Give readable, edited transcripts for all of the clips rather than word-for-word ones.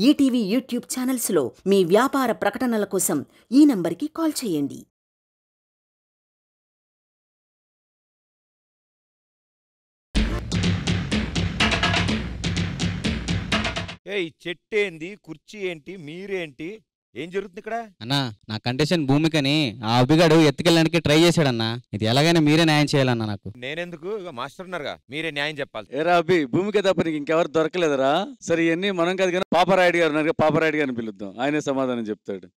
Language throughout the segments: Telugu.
ఈటీవీ యూట్యూబ్ ఛానల్స్లో మీ వ్యాపార ప్రకటనల కోసం ఈ నంబర్కి కాల్ చేయండి. ఏయ్ చెట్టేంది, కుర్చీ ఏంటి, మీరేంటి, ఏం జరుగుతుంది ఇక్కడ? అన్నా నా కండిషన్ భూమికని ఆ అభిగాడు ఎత్తుకెళ్ళడానికి ట్రై చేశాడన్నా. ఇది ఎలాగైనా మీరే న్యాయం చేయాలన్నా. నాకు నేనెందుకు, మాస్టర్ ఉన్నారుగా, మీరే న్యాయం చెప్పాలి. ఏరా అభి, భూమికే తప్ప నీకు ఇంకెవరు దొరకలేదురా? సరే ఇవన్నీ మనం కాదు కానీ పాపారాయుడు గారు ఉన్నారు, పాపారాయుడు గారిని పిలుద్దాం, ఆయనే సమాధానం చెప్తాడు.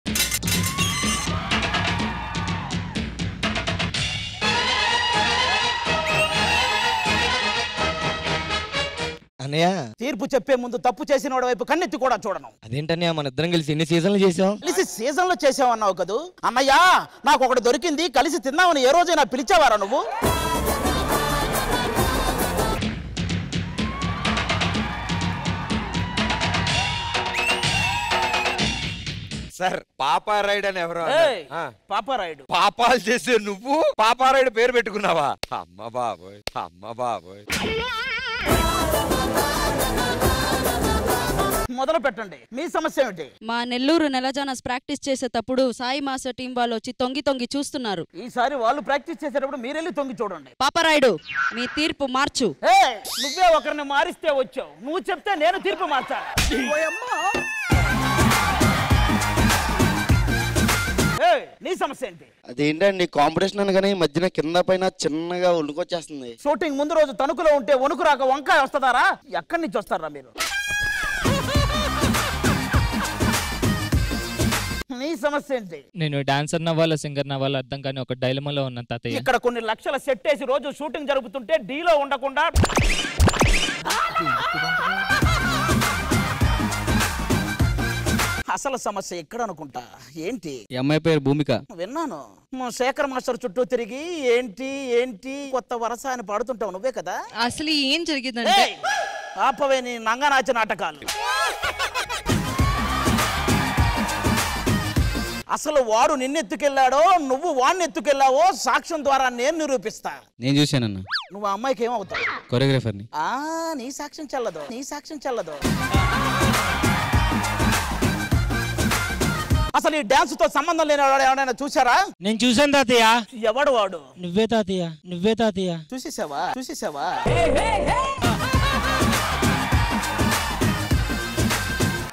అన్నయ్య, తీర్పు చెప్పే ముందు తప్పు చేసిన వాడి వైపు కన్నెత్తి కూడా చూడను. అదేంటన్నయ్య, మన ఇద్దరం కలిసి ఎన్ని సీజన్లు చేసాం? కలిసి సీజన్ లో చేసావన్నావు కదూ అన్నయ్య. నాకు ఒకటి దొరికింది, కలిసి తిన్నామని ఏ రోజైనా పిలిచావారా నువ్వు? సార్ పాపారాయుడు అని ఎవరు? పాపారాయుడు. పాపాలు చేసే నువ్వు పాపారాయుడు పేరు పెట్టుకున్నావా? అమ్మ బాబోయ్, అమ్మ బాబోయ్. మొదలు పెట్టండి, మీ సమస్య ఏమిటి? మా నెల్లూరు నెలజానస్ ప్రాక్టీస్ చేసేటప్పుడు సాయి మాస్టర్ టీం వాళ్ళు వచ్చి తొంగి తొంగి చూస్తున్నారు. ఈసారి వాళ్ళు ప్రాక్టీస్ చేసేటప్పుడు మీరెళ్ళి తొంగి చూడండి. పాపారాయుడు, మీ తీర్పు మార్చు. నువ్వే ఒకరిని మారిస్తే వచ్చావు, నువ్వు చెప్తే నేను తీర్పు మార్చాను. నీ సమస్య ఏంటి? అదేంటండి, కాంపిటీషన్ అనగానే మధ్యన కింద పైన చిన్నగా వణుకొచ్చేస్తుంది. షూటింగ్ ముందు రోజు తణుకులో ఉంటే వణుకు రాక వంకాయ వస్తుందారా? ఎక్కడి నుంచి వస్తారా మీరు? నీ సమస్య ఏంటి? నేను డాన్సర్ నవ్వాలా సింగర్ నవ్వాలా అర్థం కానీ ఒక డైలమాలో ఉన్న తాతయ్య. ఇక్కడ కొన్ని లక్షల సెట్ వేసి రోజు షూటింగ్ జరుగుతుంటే డీలో ఉండకుండా అసలు సమస్య ఎక్కడ అనుకుంటా. ఏంటి? ఈ అమ్మాయి పేరు భూమిక. విన్నాను, మా శేఖర్ మాస్టర్ చుట్టూ తిరిగి ఏంటి ఏంటి కొత్త వరస అని పాడుతుంటావు, నువ్వే కదా? అసలు ఏం జరిగిందంటే, ఆపవే నీ నంగనాచ నాటకాలు. అసలు వాడు నిన్నెత్తుకెళ్ళాడో నువ్వు వాడిని ఎత్తుకెళ్ళావో సాక్ష్యం ద్వారా నేను నిరూపిస్తా. నేను చూశానన్నా. నువ్వు ఆ అమ్మాయికి ఏమవుతావు? కొరియోగ్రాఫర్ని. నీ సాక్ష్యం చెల్లదు, నీ సాక్ష్యం చెల్లదు. అసలు ఈ డాన్స్ తో సంబంధం లేని వాడు ఎవరైనా చూసారా? నేను చూసాను తాతయ్య. ఎవడు వాడు? నువ్వే తాతయ్య, నువ్వే తాతయ్య. చూసేసావా? చూసేసావా?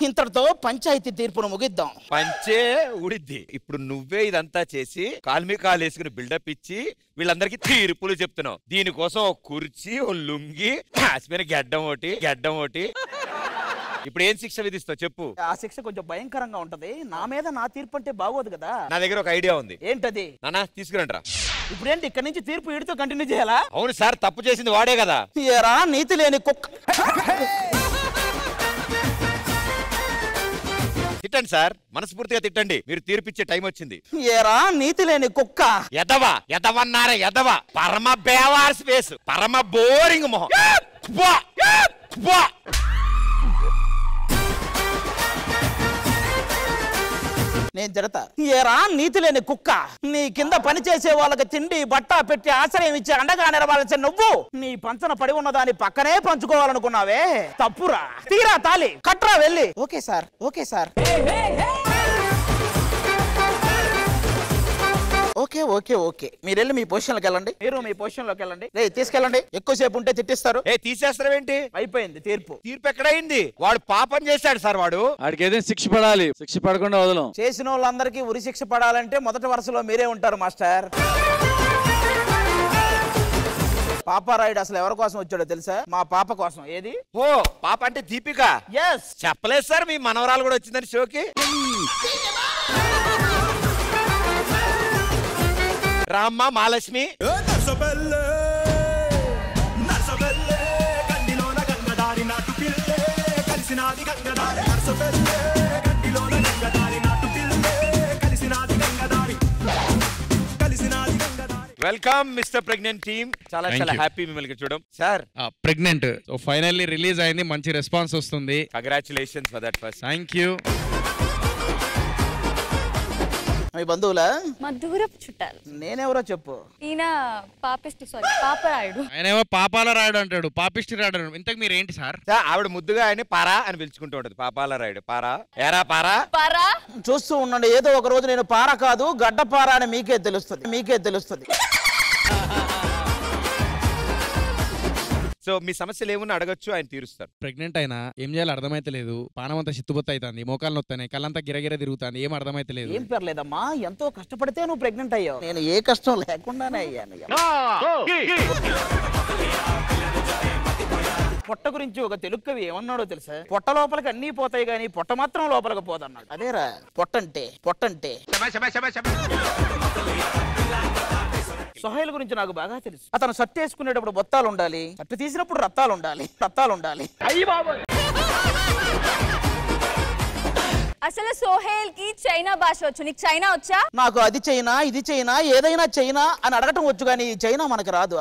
ఇంతటితో పంచాయతీ తీర్పును ముగిద్దాం. పంచే ఉడిద్ది. ఇప్పుడు నువ్వే ఇదంతా చేసి కాల్మీ కాలు వేసుకుని బిల్డప్ ఇచ్చి వీళ్ళందరికీ తీర్పులు చెప్తున్నావు. దీనికోసం ఒక కుర్చీ, ఓ లుంగి, కాశ్మీర్ గడ్డం ఒకటి. ఇప్పుడు ఏం శిక్ష విధిస్తావు చెప్పు? ఆ శిక్ష కొంచెం భయంకరంగా ఉంటది. నా మీద నా తీర్పు అంటే బాగోదు కదా. నా దగ్గర ఒక ఐడియా ఉంది. ఏంటది? నానా తీసుకురండి రా. ఇప్పుడేంటి ఇక్కడ నుంచి తీర్పు ఈడితో కంటిన్యూ చేయాలా? అవును సార్, తప్పు చేసింది వాడే కదా. ఏరా నీతి లేని కుక్క. తిట్టండి సార్, మనస్ఫూర్తిగా తిట్టండి. మీరు తీర్పిచ్చే టైం వచ్చింది. ఏరా నీతి లేని కుక్క. ఎదవన్నారా ఎదవ, పరమ బేవార్ స్పేస్, పరమ బోరింగ్ మొహం. నేను తిడతా. ఏరా నీతి లేని కుక్క, నీ కింద పని చేసే వాళ్ళకి తిండి బట్ట పెట్టి ఆశ్రయం ఇచ్చి అండగా నిలవాల్సిన నువ్వు నీ పంచన పడి ఉన్న దాన్ని పక్కనే పంచుకోవాలనుకున్నావే, తప్పురా. తీరా తాలి కట్రా వెళ్ళి. Okay sir, okay sir. Okay okay okay, మీరు వెళ్ళి మీ పొజిషన్లోకి వెళ్ళండి. మీరు మీ పొజిషన్లోకి వెళ్ళండి. తీసుకెళ్ళండి, ఎక్కువసేపు ఉంటే తిట్టిస్తారు. తీసేస్తారేంటి? అయిపోయింది తీర్పు. తీర్పు ఎక్కడైంది? వాడు పాపం చేశాడు సార్. వాడికి ఏదైనా శిక్ష పడాలి, శిక్ష పడకుండా వదలం. చేసిన వాళ్ళందరికీ ఉరి శిక్ష పడాలంటే మొదటి వరుసలో మీరే ఉంటారు మాస్టర్. పాపారాయుడు అసలు ఎవరి కోసం వచ్చాడో తెలుసా? మా పాప కోసం. ఏది? ఓ పాప అంటే దీపిక. ఎస్. చెప్పలేదు సార్, మీ మనవరాలు కూడా వచ్చిందని షోకి. రామ్మ Mahalakshmi. Welcome mister pregnant team. చాలా హ్యాపీ మిమ్మల్ని చూడడం. సార్ ప్రెగ్నెంట్ ఫైనల్లీ రిలీజ్ అయింది, మంచి రెస్పాన్స్ వస్తుంది. Congratulations for that first. Thank you. మీ బంధువులా? మా దూరపు చుట్టాలు. నేనెవరో చెప్పు. ఈయన పాపరాయుడు. ఆయనేమో పాపాల రాయుడు అంటాడు, పాపిష్టి రాయుడు. ఇంతకు మీరు ఏంటి సార్? ఆవిడ ముద్దుగా ఆయన పారా అని పిలుచుకుంటూ ఉంటది. పాపాల రాయుడు. పారా ఎరా పారా. చూస్తూ ఉండండి, ఏదో ఒక రోజు నేను పార కాదు గడ్డ పార అని మీకే తెలుస్తుంది. సో మీ సమస్యలు ఏమున్నా అడగచ్చు, ఆయన తీరుస్తారు. ప్రెగ్నెంట్ అయినా ఏం చేయాలో అర్థమైతే లేదు. పానం అంతా చిత్తుబొత్త అవుతుంది, మోకాలు నొత్తాయి, కళ్ళంతా గిరగిర తిరుగుతుంది, ఏం అర్థమైతే లేదు. ఏం పర్లేదమ్మా, ఎంతో కష్టపడితే నువ్వు ప్రెగ్నెంట్ అయ్యావు. నేను ఏ కష్టం లేకుండానే అయ్యాను. పొట్ట గురించి ఒక తెలుగు కవి ఏమన్నాడో తెలుసా? పొట్ట లోపలికి అన్నీ పోతాయి గానీ పొట్ట మాత్రం లోపలికి పోదన్నాడు. అదేరా పొట్టంటే. సోహైల్ గురించి నాకు బాగా తెలుసు. అతను షర్ట్ వేసుకునేటప్పుడు బొత్తాలు ఉండాలి, షర్ట్ తీసినప్పుడు రత్తాలు ఉండాలి. అయ్యి బాబోయ్. అసలు సోహైల్ కి చైనా భాష వచ్చు. నీకు చైనా వచ్చా? నాకు అది చైనా ఇది చైనా ఏదైనా చైనా అని అడగటం వచ్చు కానీ చైనా మనకు రాదు.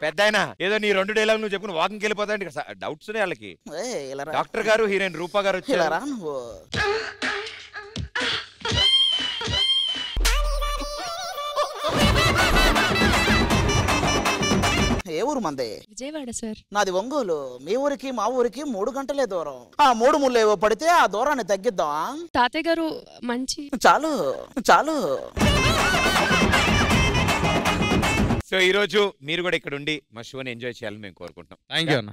పెద్దాయన ఏదో నీ 2 డైలాగ్ నువ్వు చెప్పుకుని వాకింగ్కి వెళ్ళిపోతాయండి. డౌట్స్ ఉన్నాయి వాళ్ళకి. డాక్టర్ గారు, హీరోయిన్ రూపా గారు వచ్చారా? నువ్వు ఏ ఊరు మంది? విజయవాడ సార్. నాది ఒంగోలు. మీ ఊరికి మా ఊరికి 3 గంటలే దూరం. ఆ 3 ముళ్ళేవో పడితే ఆ దూరాన్ని తగ్గిద్దాం. తాతయ్య గారు మంచి. చాలు. సో ఈ రోజు మీరు కూడా ఇక్కడ ఉండి మా షోని ఎంజాయ్ చేయాలని మేము కోరుకుంటాం. థ్యాంక్ యూ అన్న.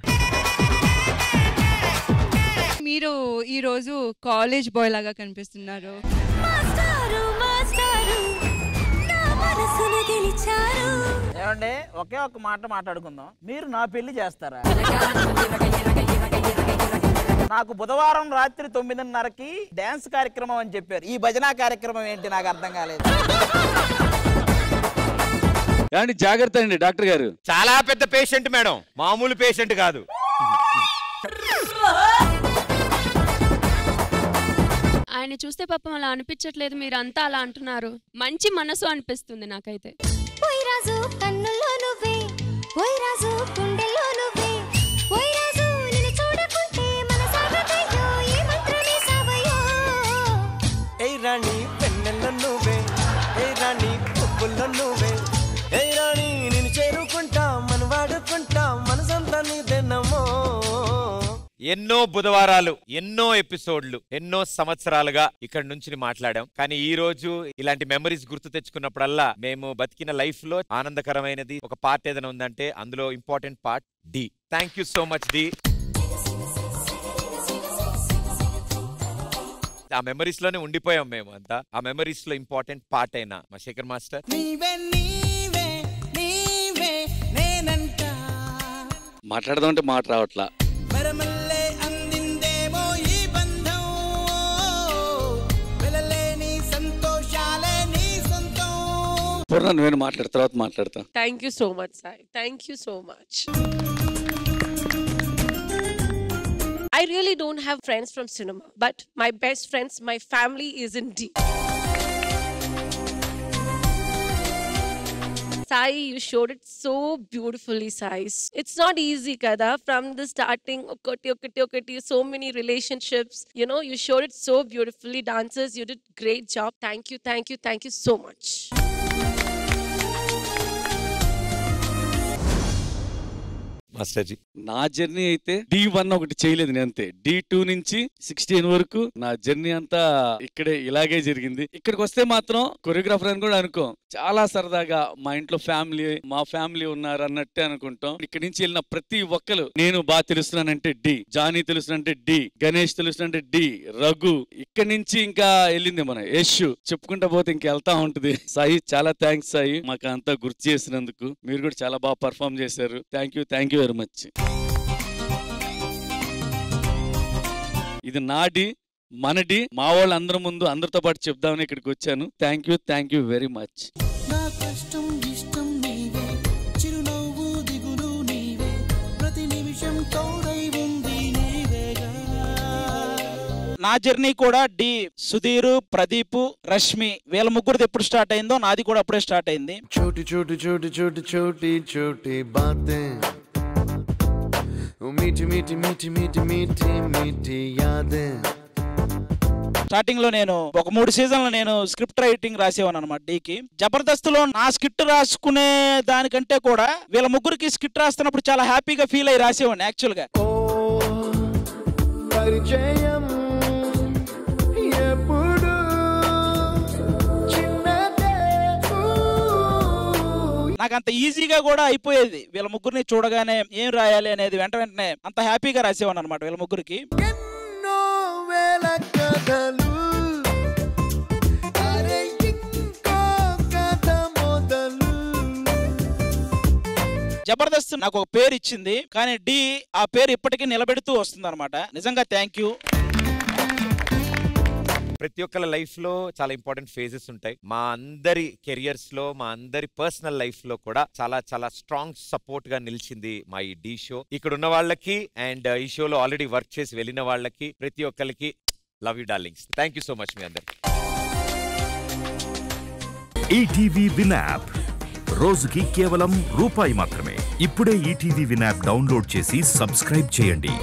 మీరు ఈ రోజు కాలేజ్ బాయ్ లాగా కనిపిస్తున్నారు. ఏమండి, ఒకే ఒక మాట మాట్లాడుకుందాం. మీరు నా పెళ్లి చేస్తారా? నాకు బుధవారం రాత్రి 9:30కి డాన్స్ కార్యక్రమం అని చెప్పారు. ఈ భజన కార్యక్రమం ఏంటి నాకు అర్థం కాలేదు. ఏమండి జాగ్రత్త అండి డాక్టర్ గారు. చాలా పెద్ద పేషెంట్ మేడం, మామూలు పేషెంట్ కాదు. ఆయన చూస్తే పాపం అలా అనిపించట్లేదు, మీరంతా అలా అంటున్నారు. మంచి మనసు అనిపిస్తుంది నాకైతే. ఎన్నో బుధవారాలు, ఎన్నో ఎపిసోడ్లు, ఎన్నో సంవత్సరాలుగా ఇక్కడ నుంచి మాట్లాడాం. కానీ ఈ రోజు ఇలాంటి మెమరీస్ గుర్తు తెచ్చుకున్నప్పుడల్లా మేము బతికిన లైఫ్ లో ఆనందకరమైనది ఒక పార్ట్ ఏదైనా ఉందంటే అందులో ఇంపార్టెంట్ పార్ట్ డి. థ్యాంక్ యూ సో మచ్ డి. ఆ మెమరీస్ లోనే ఉండిపోయాం మేము అంతా. ఆ మెమరీస్ లో ఇంపార్టెంట్ పార్ట్ అయినా మా శేఖర్ మాస్టర్. మాట్లాడదాం అంటే మాట రావట్లా. పూర్ణ నువ్వేను మాట్లాడు, తర్వాత మాట్లాడతా. Thank you so much Sai, thank you so much. I really don't have friends from cinema, but my best friends, my family is in D. Sai, you showed it so beautifully, Sai. It's not easy, kada, from the starting, okati, so many relationships. You know, you showed it so beautifully. Dancers, you did great job. Thank you so much. మాస్టర్జీ, నా జర్నీ అయితే D1 ఒకటి చేయలేదు నేను, అంతే. D2 నుంచి 16 వరకు నా జర్నీ అంతా ఇక్కడే ఇలాగే జరిగింది. ఇక్కడికి వస్తే మాత్రం కొరియోగ్రాఫర్ అని కూడా అనుకో, చాలా సరదాగా మా ఇంట్లో మా ఫ్యామిలీ ఉన్నారు అన్నట్టే అనుకుంటాం. ఇక్కడి నుంచి వెళ్ళిన ప్రతి ఒక్కరు నేను బాగా తెలుస్తున్నానంటే డి, జానీ తెలుస్తున్నంటే డి, గణేష్ తెలుస్తున్నంటే డి, రఘు, ఇక్కడి నుంచి ఇంకా వెళ్ళింది మన యశ్, చెప్పుకుంటా పోతే ఇంక వెళ్తా ఉంటుంది. సాయి, చాలా థ్యాంక్స్ సాయి, మాకు అంతా గుర్తు చేసినందుకు. మీరు కూడా చాలా బాగా పర్ఫామ్ చేశారు. Thank you very much. ఇది నాడి, మనడి, మా వాళ్ళు అందరి ముందు అందరితో పాటు చెప్దామని ఇక్కడికి వచ్చాను. Thank you very much. నా జర్నీ కూడా డి. సుధీర్, ప్రదీప్, రష్మి వీళ్ళ ముగ్గురిది ఎప్పుడు స్టార్ట్ అయిందో నాది కూడా అప్పుడే స్టార్ట్ అయింది. छोटी छोटी छोटी छोटी छोटी छोटी बातें, मीठी मीठी मीठी मीठी मीठी मीठी यादें, స్టార్టింగ్ లో నేను ఒక 3 సీజన్లు నేను స్క్రిప్ట్ రైటింగ్ రాసేవాను అనమాట డీకి. జబర్దస్త్ లో నా స్క్రిప్ట్ రాసుకునే దానికంటే కూడా వీళ్ళ ముగ్గురికి స్క్రిప్ట్ రాస్తున్నప్పుడు చాలా హ్యాపీగా ఫీల్ అయ్యి రాసేవాడిని యాక్చువల్ గా. నాకు అంత ఈజీగా కూడా అయిపోయేది వీళ్ళ ముగ్గురిని చూడగానే ఏం రాయాలి అనేది వెంటనే అంత హ్యాపీగా రాసేవాను అనమాట వీళ్ళ ముగ్గురికి. జబర్దస్త్ నాకు ఒక పేరు ఇచ్చింది, కానీ డి ఆ పేరు ఇప్పటికీ నిలబెడుతూ వస్తుంది అనమాట. నిజంగా థ్యాంక్ యూ. ప్రతి ఒక్కళ్ళ లైఫ్ లో చాలా ఇంపార్టెంట్ ఫేజెస్ ఉంటాయి. మా అందరి కెరియర్స్ లో, మా అందరి పర్సనల్ లైఫ్ లో కూడా చాలా చాలా స్ట్రాంగ్ సపోర్ట్ గా నిలిచింది మా ఈ డి షో. ఇక్కడ ఉన్న వాళ్ళకి అండ్ ఈ షోలో ఆల్రెడీ వర్క్ చేసి వెళ్ళిన వాళ్ళకి ప్రతి ఒక్కరికి love you darlings. Thank you so much మీ అందరికి. ఈటీవీ విన్ యాప్ రోజుకి కేవలం రూపాయి మాత్రమే. ఇప్పుడే ఈటీవీ విన్ యాప్ డౌన్లోడ్ చేసి సబ్స్క్రైబ్ చేయండి.